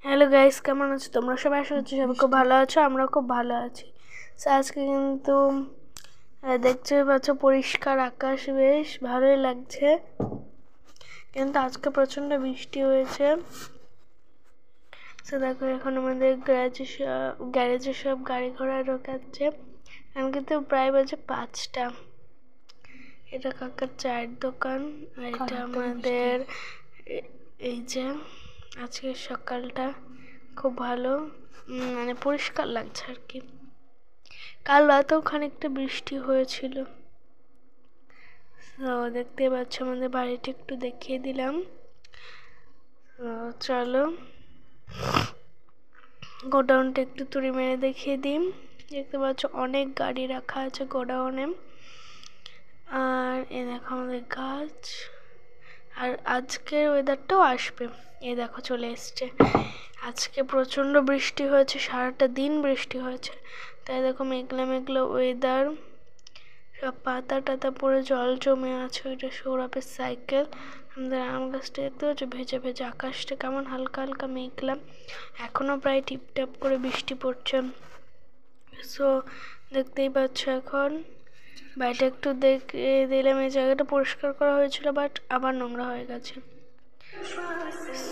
Hello guys, কেমন আছো তোমরা সবাই? আশা করছি সবাই খুব ভালো আছো, আমরাও খুব ভালো আছি। আজকে কিন্তু দেখতে পাচ্ছ পরিষ্কার আকাশ, বেশ ভালোই লাগছে। কিন্তু আজকে প্রচণ্ড বৃষ্টি হয়েছে। দেখো এখন আমাদের গ্যারেজে সব গাড়ি ঘোড়া ঢোকাচ্ছে। এখন কিন্তু প্রায় বাজে 5টা। এটা কাকার চায়ের দোকান, আর এটা আমাদের এই যে আজকে সকালটা খুব ভালো, মানে পরিষ্কার লাগছে আর কি। কাল রাতেও খানিকটা বৃষ্টি হয়েছিল। তো দেখতে পাচ্ছ আমাদের বাড়িটা একটু দেখিয়ে দিলাম। চলো গোডাউনটা একটু তুড়ি মেরে দেখিয়ে দিই। দেখতে পাচ্ছ অনেক গাড়ি রাখা আছে গোডাউনে। আর এ দেখো আমাদের গাছ। আর আজকের ওয়েদারটাও আসবে, এই দেখো চলে এসছে। আজকে প্রচণ্ড বৃষ্টি হয়েছে, সারাটা দিন বৃষ্টি হয়েছে। তাই দেখো মেঘলা মেঘলা ওয়েদার, সব পাতা টাতা পরে জল জমে আছে। ওইটা সৌরভের সাইকেল। আমাদের আম গাছটা দেখতে পাচ্ছ ভেজা ভেজা, আকাশটা কেমন হালকা হালকা মেঘলা, এখনও প্রায় টিপটাপ করে বৃষ্টি পড়ছে। সো দেখতেই পাচ্ছ এখন বাড়িটা একটু দেখে দিলাম। এই জায়গাটা পরিষ্কার করা হয়েছিল, বাট আবার নোংরা হয়ে গেছে।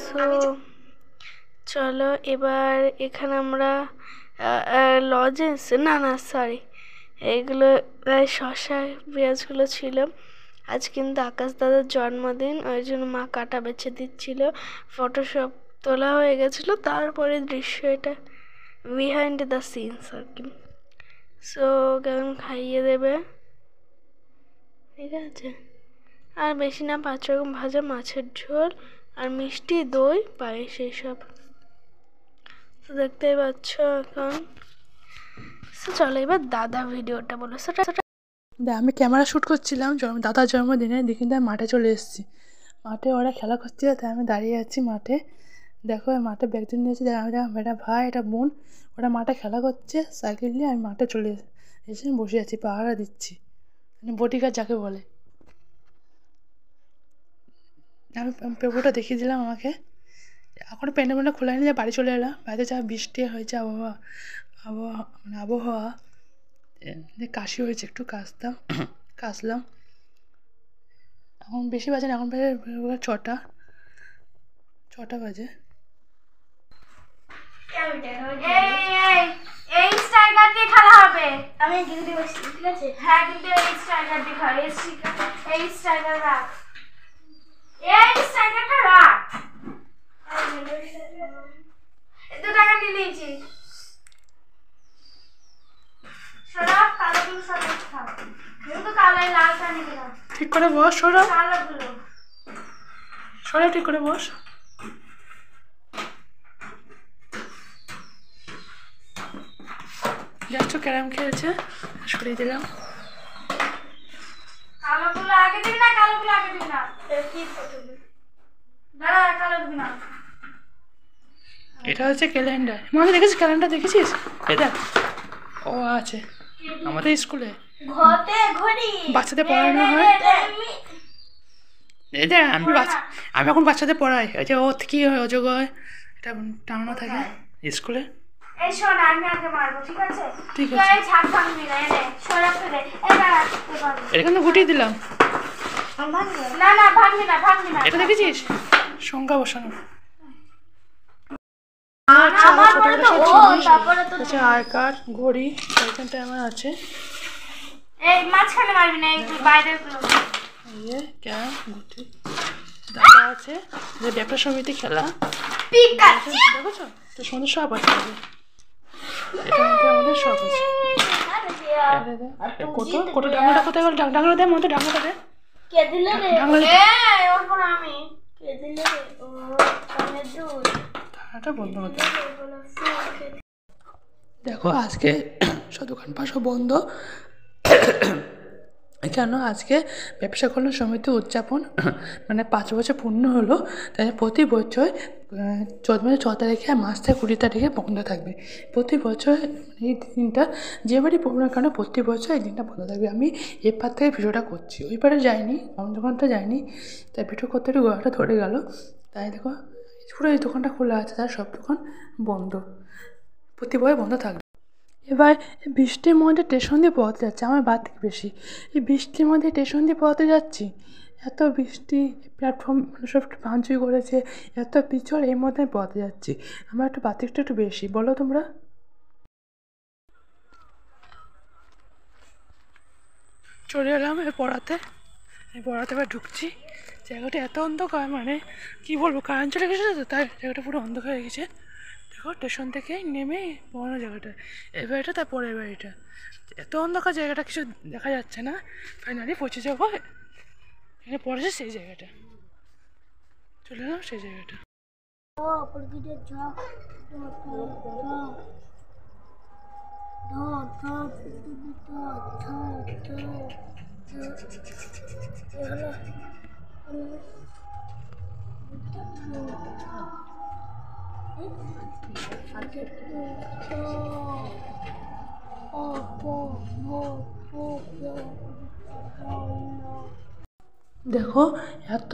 সো চলো এবার এখানে আমরা লজেন্স না সরি, এইগুলো শশা পেঁয়াজগুলো ছিল। আজ কিন্তু আকাশ দাদার জন্মদিন, ওই জন্য মা কাটা বেছে দিচ্ছিল। ফটোশপ তোলা হয়ে গেছিলো, তারপরে দৃশ্য এটা বিহাইন্ড দ্য সিনস আর কি। সো কেমন খাইয়ে দেবে, ঠিক আছে। আর বেশি না, 5 রকম ভাজা, মাছের ঝোল আর মিষ্টি, দই, পায়েস, এইসব। তো দেখতেই পাচ্ছ এখন। চলো এবার দাদা ভিডিওটা বলো। আমি ক্যামেরা শ্যুট করছিলাম দাদার জন্মদিনে, দেখি আমি মাঠে চলে এসেছি। মাঠে ওরা খেলা করছিল, তাই আমি দাঁড়িয়ে আছি মাঠে। দেখো মাঠে ব্যাগজন নিয়েছি, এটা ভাই এটা বোন, ওরা মাঠে খেলা করছে সাইকেল নিয়ে। আমি মাঠে চলে এসে বসে আছি, পাহারা দিচ্ছি, মানে বডিগার্ড যাকে বলে। আমি পেপারটা দেখিয়ে দিলাম আমাকে। এখন প্যান্ডেলটা খোলা নিয়ে বাড়ি চলে এলাম। বাড়িতে যা বৃষ্টি হয়েছে, আবহাওয়া কাশি হয়েছে, একটু কাশলাম। এখন বেশি বাজে না, এখন বাজে 6টা বাজে। এই স্টাইগার দিয়ে খেলা হবে। আমি গিলতে বসছি, ঠিক আছে? হ্যাঁ, কিন্তু এই স্টাইগার দিয়ে খেলা। এই স্টাইগার রাখ, এই স্টাইগারটা রাখ। 2 টাকা নিয়ে নিয়েছি। সরব কালোগুলো সব খা, কিন্তু কালোই লালটা নিবি না। ঠিক করে বস সরব, কালোগুলো সরব ঠিক করে বস। দেখছো ক্যারাম খেয়েছে, সরিয়ে দিলাম। কালোগুলো আগে দিবি না, কালোগুলো আগে দিবি না। কি করবি? দাঁড়া, কালো দিবি না। এটা হচ্ছে ক্যালেন্ডার। মনে দেখেছিস ক্যালেন্ডার, দেখেছিস? এই দেখ, ও আছে আমাদের স্কুলে, ঘটে ঘড়ি বাচ্চাদের পড়ানো হয়। এই দেখ আমি এখন বাচ্চাদের পড়াই। এই যে ও কি হয় অজগর, এটা টানানো থাকে স্কুলে। এই শোন, আমি আগে মারবো, ঠিক আছে? ঠিক আছে। এই ছাদ ভাঙবি না, এনে সরা ফেলে। এই দাঁড়া, এখানে তো গুটিয়ে দিলাম। না না, ভাঙবি না, ভাঙবি না। এটা দেখেছিস সংখ্যা বসানো। আমার বলে তো ও, তারপরে তো আই কার্ড, ঘড়ি, এখানটা আমার আছে। এই মাঝখানে মারবি না, একটু বাইরে গুলো। এই ক্যাম গুটি দাদা আছে, যে ব্যবসা সমিতি খেলা। পিকাচু দেখেছো তো, সুন্দর সব আছে। এখানে আমাদের সব আছে। কোটো ডাঙাটা কোথায় গেল? ডাঙাটা দে, মধ্যে ডাঙাটা দে। কে দিলে রে? এই ওর পর আমি কে দিলে রে? ও কানে দুধ ডাঙাটা বন্ধ হতে। দেখো আজকে সব দোকানপাট সব বন্ধ। কেন? আজকে ব্যবসা কল্যাণ সমিতি উদযাপন, মানে 5 বছর পূর্ণ হলো। তাই প্রতি বছর 6 তারিখে আর মাস থেকে 20 তারিখে বন্ধ থাকবে। প্রতি বছর এই দিনটা যে বাড়ি পড়বো না কেন, প্রতি বছর এই দিনটা বন্ধ থাকবে। আমি এপার থেকে ভিডিওটা করছি, ওইপারে যাইনি, অন্য দোকানটা যাইনি, তাই ভিডিও করতে একটু গলাটা ধরে গেল। তাই দেখো পুরো এই দোকানটা খোলা আছে, তার সব দোকান বন্ধ, প্রতিবার বন্ধ থাকবে। এবার বৃষ্টির মধ্যে স্টেশন দিয়ে পড়তে যাচ্ছে, আমার বাদ থেকে বেশি এই বৃষ্টির মধ্যে স্টেশন দিয়ে পড়তে যাচ্ছি, এত বৃষ্টি, প্ল্যাটফর্ম সব ভাঙচুর করেছে, এত পিছল, এর মধ্যে আমি পড়তে যাচ্ছি, আমার একটু বাতিকটা একটু বেশি, বলো তোমরা। চলে এলাম পড়াতে এবার ঢুকছি, জায়গাটা এত অন্ধকার, মানে কি বলবো, কারেন্ট চলে গেছে তো, তাই জায়গাটা পুরো অন্ধকার হয়ে গেছে। দেখো স্টেশন থেকে নেমে পড়ানো জায়গাটা, এবার এটা তারপরে এবার এটা, এত অন্ধকার জায়গাটা কিছু দেখা যাচ্ছে না। ফাইনালি পৌঁছে যাবো এখানে পড়েছে সেই জায়গাটা, চলে এলাম সেই জায়গাটা। দেখো এত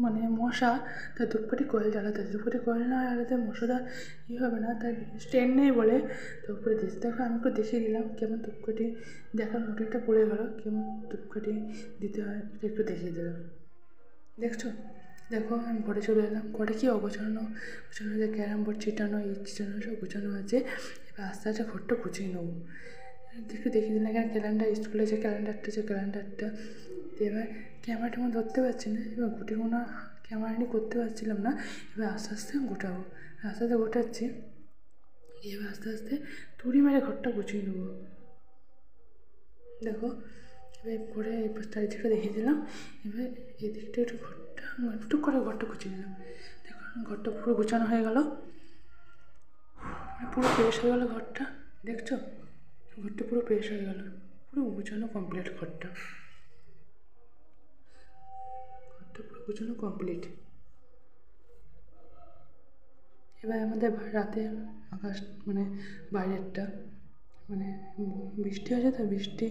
মানে মশা, তার ধূপকাঠি কয়েল জ্বালাতে, ধূপকাঠি কয়েল না জ্বালাতে মশাটা ই হবে না, তার স্ট্যান্ড নেই বলে ধূপকাঠি দিয়েছে। দেখো আমি একটু দেখিয়ে দিলাম কেমন ধূপকাঠি, দেখার মোটিভটা পড়ে গেল, কেমন ধূপকাঠি দিতে হয় এটা একটু দেখিয়ে দিলাম, দেখছো। দেখো আমি ঘরে চলে এলাম, ঘরে কি গোছানো যে ক্যারাম বোর্ড চিটানো, এই চিটানো সব গোছানো আছে। এবার আস্তে আস্তে ঘরটা গুছিয়ে নেবো, একটু দেখিয়ে দিলাম। এখানে ক্যালেন্ডার, স্কুলে যে ক্যালেন্ডারটা এবার ক্যামেরাটা আমার ধরতে পারছি না, এবার গুটি গোনা ক্যামেরা নিয়ে করতে পারছিলাম না, এবার আস্তে আস্তে গোটাবো, আস্তে আস্তে গোটাচ্ছি, এবার আস্তে আস্তে তুড়ি মেরে ঘরটা গুছিয়ে নেবো। দেখো এবার করে চারিদিকটা দেখিয়ে দিলাম, এবার এদিকটা একটু ঘরটা টুক করে ঘরটা গুছিয়ে দিলাম। দেখো ঘরটা পুরো গোছানো হয়ে গেল, পুরো ফ্রেশ হয়ে গেল ঘরটা, দেখছো ঘরটা পুরো ফ্রেশ হয়ে গেল, পুরো গোছানো কমপ্লিট, ঘরটা পুরো গোছানো কমপ্লিট। এবার আমাদের রাতে আকাশ মানে বাইরেরটা, মানে বৃষ্টি হয়েছে তো, বৃষ্টি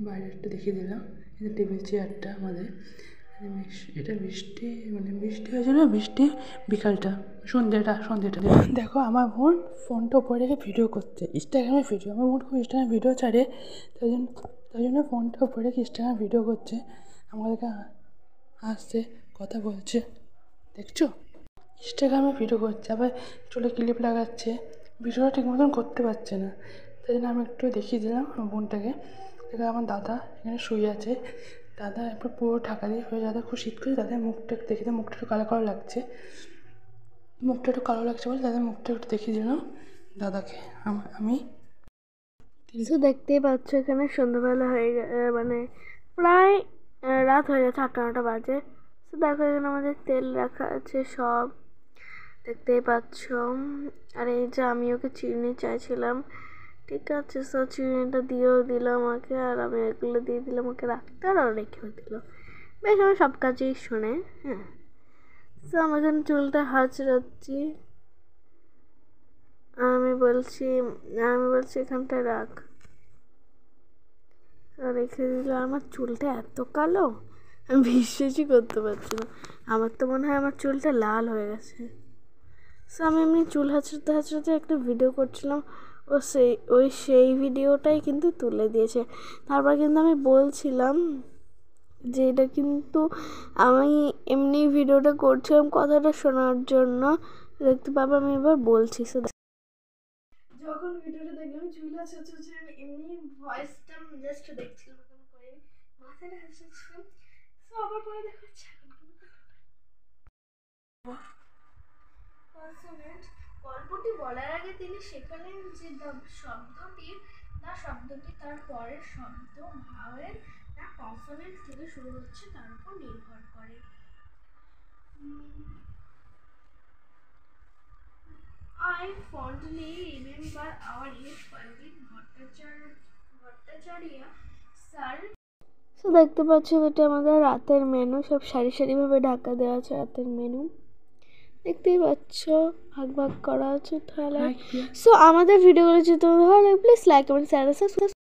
বাইরেরটা দেখিয়ে দিলাম। এটা টেবিল চেয়ারটা আমাদের, এটা বৃষ্টি মানে বৃষ্টি হয়েছিল, বৃষ্টি বিকালটা, সন্ধ্যেটা দেখো আমার বোন ফোনটা উপরে রেখে ভিডিও করছে, ইনস্টাগ্রামে ভিডিও, আমার বোন খুব ইনস্টাগ্রামে ভিডিও ছাড়ে, তাই জন্য ফোনটা উপরে রেখে ইনস্টাগ্রামে ভিডিও করছে, আমাদেরকে আসছে, কথা বলছে, দেখছো ইনস্টাগ্রামে ভিডিও করছে, আবার চুলে ক্লিপ লাগাচ্ছে, ভিডিওটা ঠিক মতন করতে পারছে না, তাই জন্য আমি একটু দেখিয়ে দিলাম আমার বোনটাকে। এখানে আমার দাদা এখানে শুয়ে আছে, দাদা একবার পুরো ঢাকা দিয়ে শুয়ে, দাদা খুব শীত করছে, দাদার মুখটা দেখে মুখটা একটু কালো কালো লাগছে, বলে দাদার মুখটা একটু দেখিয়ে দিলাম দাদাকে আমি। দেখতেই পাচ্ছ এখানে সন্ধ্যাবেলা হয়ে মানে প্রায় রাত হয়ে গেছে, 8-9টা বাজে। তো দেখো এখানে আমাদের তেল রাখা আছে সব, দেখতেই পাচ্ছ। আর এই যে আমি ওকে চিনি চাইছিলাম, ঠিক আছে, সো চিনিটা দিয়েও দিলাম আমাকে, আর আমি এগুলো দিয়ে দিলাম ওকে রাখতে, আর রেখেও দিল, বেশ আমি সব কাজেই শোনে। হ্যাঁ, তো আমি এখানে চুলটা হাঁচড়াচ্ছি, আমি বলছি এখানটায় রাখ, রেখে দিল। আমার চুলটা এত কালো, আমি বিশ্বাসই করতে পারছি না, আমার তো মনে হয় আমার চুলটা লাল হয়ে গেছে। সো আমি এমনি চুল হাঁচড়াতে একটা ভিডিও করছিলাম, সেই ভিডিওটাই কিন্তু তুলে দিয়েছে। তারপর কিন্তু আমি বলছিলাম যে এটা কিন্তু আমি এমনি ভিডিওটা করছিলাম কথাটা শোনার জন্য, দেখতে পাবো আমি এবার বলছি। যখন ভিডিওটা দেখলাম চুল হাঁচড়াচ্ছে, আমি এমনি ভয়েসটা জাস্ট দেখছিলাম, করে মাথাটা হাঁচড়াচ্ছিলাম। তো আবার পরে দেখাচ্ছে গল্পটি বলার আগে তিনি শেখালেন যে শব্দটি তার পরের শব্দ ভাওয়ের না কনসোনেন্ট থেকে শুরু হচ্ছে তার উপর নির্ভর করে। I fondly remember our late Pandit Bhattacharya sir. তো দেখতে পাচ্ছ এটা আমাদের রাতের মেনু, সব সারি সারিভাবে ঢাকা দেওয়া আছে রাতের মেনু, দেখতেই পাচ্ছ ভাগ ভাগ করা আছে থালায়। সো আমাদের ভিডিওগুলো যদি তোমাদের ভালো লাগে প্লিজ লাইক কমেন্ট শেয়ার।